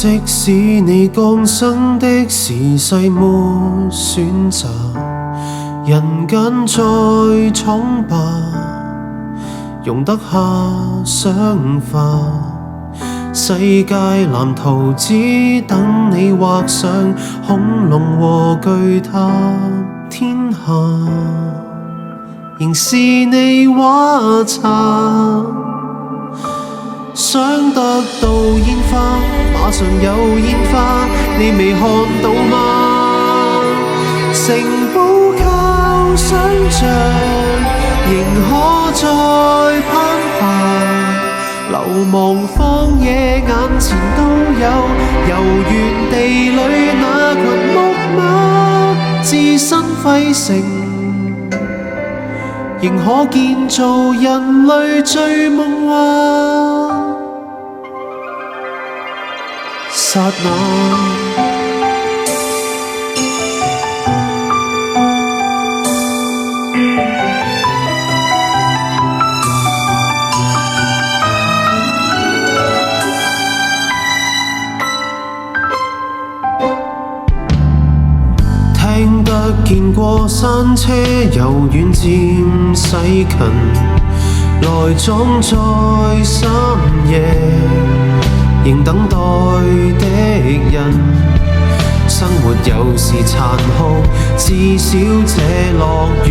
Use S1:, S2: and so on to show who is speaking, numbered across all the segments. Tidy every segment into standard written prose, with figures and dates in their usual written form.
S1: 即使你降生的時勢沒選擇，人間再闖吧，容得下想法。世界藍圖只等你畫上，恐龍和巨塔，天下仍是你畫冊。想得到煙花，馬上有煙花，你未看到嗎？城堡靠想像，仍可再攀爬，流亡荒野眼前都有，遊園地裏那群木馬，置身廢城，仍可建造人類最夢幻剎那。聽得見過山車由遠漸駛近，來裝載深夜仍等待的人。生活有時殘酷，至少這樂園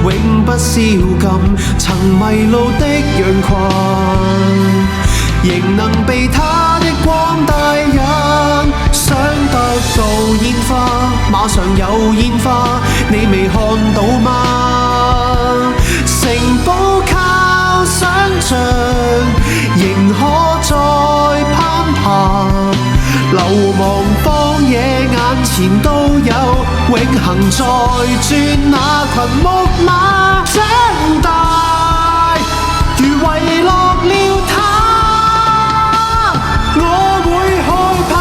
S1: 永不宵禁。曾迷路的羊群，仍能被它的光帶引。想得到煙花，馬上有煙花，你未看到嗎？城堡靠想像，仍可再攀爬，流亡荒野眼前都有，永恆在轉那群木馬長大，如遺落了他，我會害怕。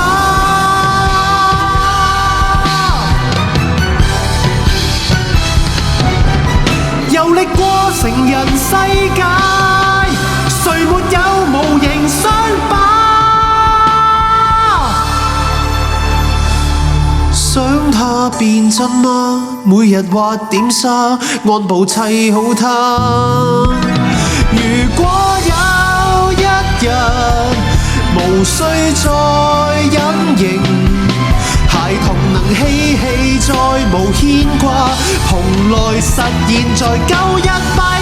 S1: 遊歷過成人世界，誰沒有無形傷疤？想它變真嗎？每日畫點沙，按部砌好它。如果有一日無需再隱形，孩童能嬉戲再無牽掛，蓬萊實現在918。